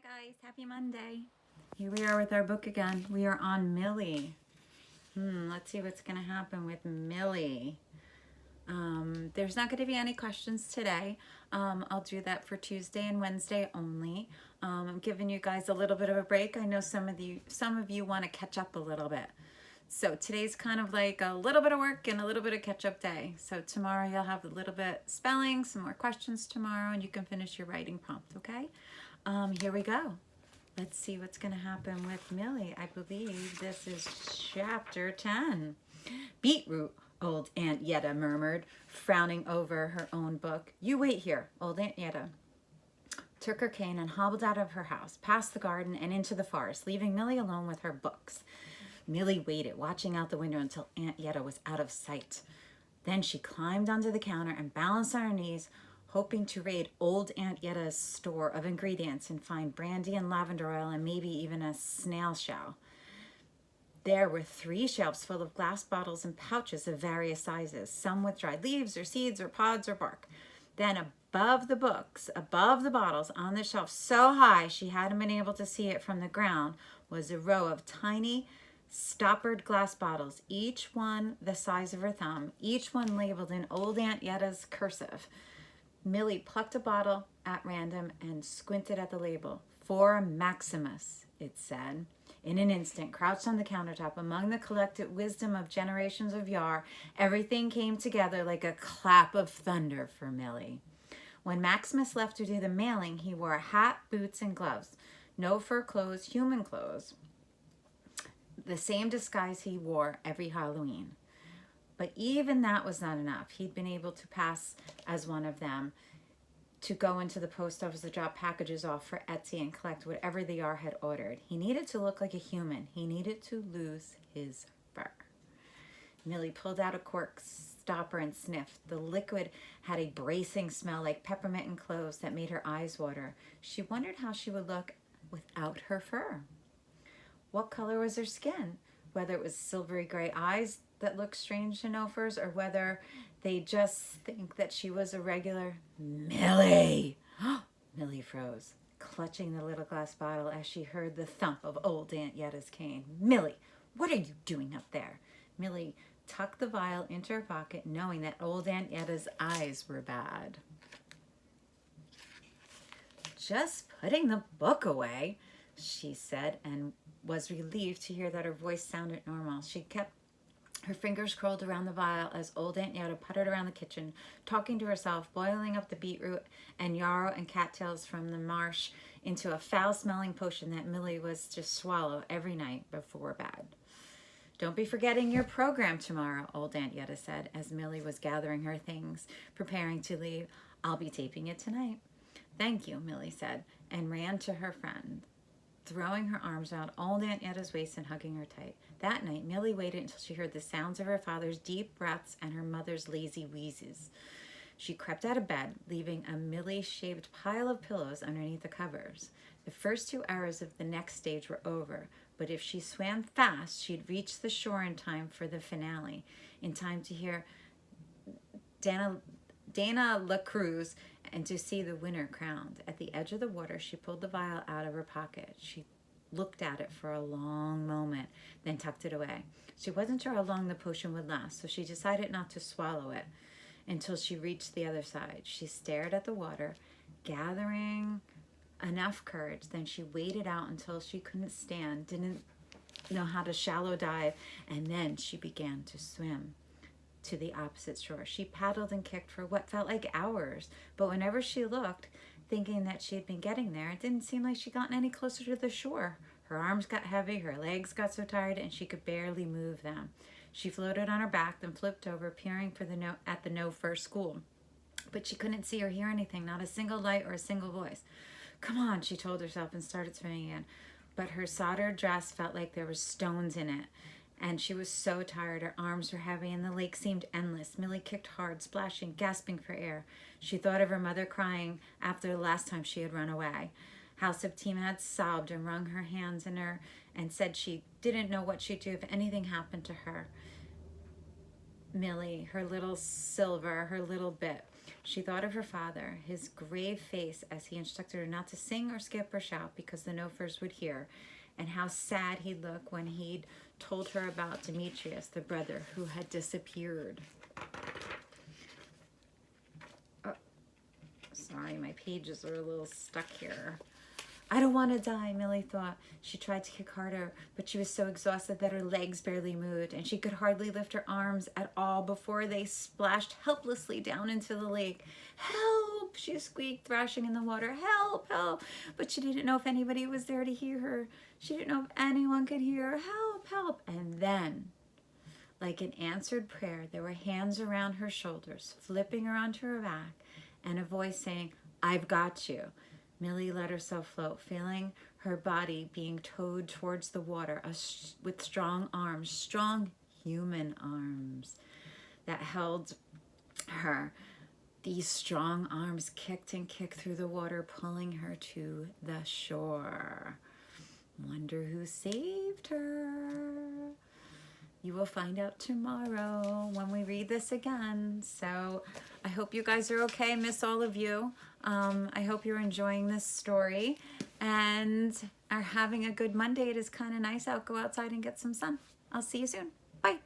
guys, happy Monday. Here we are with our book again. We are on Millie. Let's see what's going to happen with Millie. There's not going to be any questions today. I'll do that for Tuesday and Wednesday only. I'm giving you guys a little bit of a break. I know some of you want to catch up a little bit. So today's kind of like a little bit of work and a little bit of catch-up day. So tomorrow you'll have a little bit spelling, some more questions tomorrow, and you can finish your writing prompt, okay? Here we go. Let's see what's going to happen with Millie. I believe this is chapter 10. Beetroot, old Aunt Yetta murmured, frowning over her own book. You wait here. Old Aunt Yetta took her cane and hobbled out of her house, past the garden and into the forest, leaving Millie alone with her books. Millie waited, watching out the window until Aunt Yetta was out of sight. Then she climbed onto the counter and balanced on her knees, hoping to raid old Aunt Yetta's store of ingredients and find brandy and lavender oil and maybe even a snail shell. There were 3 shelves full of glass bottles and pouches of various sizes, some with dried leaves or seeds or pods or bark. Then above the books, above the bottles, on the shelf so high she hadn't been able to see it from the ground, was a row of tiny stoppered glass bottles, each one the size of her thumb, each one labeled in old Aunt Yetta's cursive. Millie plucked a bottle at random and squinted at the label. For Maximus, it said. In an instant, crouched on the countertop among the collected wisdom of generations of yore, everything came together like a clap of thunder for Millie. When Maximus left to do the mailing, he wore a hat, boots, and gloves. No fur clothes, human clothes. The same disguise he wore every Halloween. But even that was not enough. He'd been able to pass as one of them, to go into the post office to drop packages off for Etsy and collect whatever the yar had ordered. He needed to look like a human. He needed to lose his fur. Millie pulled out a cork stopper and sniffed. The liquid had a bracing smell like peppermint and cloves that made her eyes water. She wondered how she would look without her fur. What color was her skin? Whether it was silvery gray eyes that looked strange to no furs, or whether they just think that she was a regular Millie. Millie froze, clutching the little glass bottle as she heard the thump of old Aunt Yetta's cane. Millie, what are you doing up there? Millie tucked the vial into her pocket, knowing that old Aunt Yetta's eyes were bad. Just putting the book away, she said, and was relieved to hear that her voice sounded normal. She kept her fingers curled around the vial as old Aunt Yetta puttered around the kitchen, talking to herself, boiling up the beetroot and yarrow and cattails from the marsh into a foul-smelling potion that Millie was to swallow every night before bed. Don't be forgetting your program tomorrow, old Aunt Yetta said, as Millie was gathering her things, preparing to leave. I'll be taping it tonight. Thank you, Millie said, and ran to her friend, throwing her arms around old Aunt Yetta's waist and hugging her tight. That night, Millie waited until she heard the sounds of her father's deep breaths and her mother's lazy wheezes. She crept out of bed, leaving a Millie-shaped pile of pillows underneath the covers. The first 2 hours of the next stage were over, but if she swam fast, she'd reach the shore in time for the finale, in time to hear Dana LaCruz and to see the winner crowned. At the edge of the water, she pulled the vial out of her pocket. She looked at it for a long moment, then tucked it away. She wasn't sure how long the potion would last, so she decided not to swallow it until she reached the other side. She stared at the water, gathering enough courage. Then she waded out until she couldn't stand, didn't know how to shallow dive, and then she began to swim to the opposite shore. She paddled and kicked for what felt like hours, but whenever she looked, thinking that she had been getting there, it didn't seem like she'd gotten any closer to the shore. Her arms got heavy, her legs got so tired, and she could barely move them. She floated on her back, then flipped over, peering for at the no-fur school. But she couldn't see or hear anything, not a single light or a single voice. Come on, she told herself and started swimming again. But her soldered dress felt like there were stones in it, and she was so tired. Her arms were heavy, and the lake seemed endless. Millie kicked hard, splashing, gasping for air. She thought of her mother crying after the last time she had run away. How Septima had sobbed and wrung her hands in her and said she didn't know what she'd do if anything happened to her. Millie, her little silver, her little bit. She thought of her father, his grave face as he instructed her not to sing or skip or shout because the Nofers would hear, and how sad he'd look when he'd told her about Demetrius, the brother who had disappeared. Oh, sorry, my pages are a little stuck here. I don't want to die, Millie thought. She tried to kick harder, but she was so exhausted that her legs barely moved, and she could hardly lift her arms at all before they splashed helplessly down into the lake. Help! She squeaked, thrashing in the water. Help! Help! But she didn't know if anybody was there to hear her. She didn't know if anyone could hear her. Help! Help! And then, like an answered prayer, there were hands around her shoulders, flipping her onto her back, and a voice saying, I've got you. Millie let herself float, feeling her body being towed towards the water with strong arms, strong human arms that held her. These strong arms kicked and kicked through the water, pulling her to the shore. Wonder who saved her. You will find out tomorrow when we read this again. So I hope you guys are okay. I miss all of you. I hope you're enjoying this story and are having a good Monday. It is kind of nice out. Go outside and get some sun. I'll see you soon. Bye.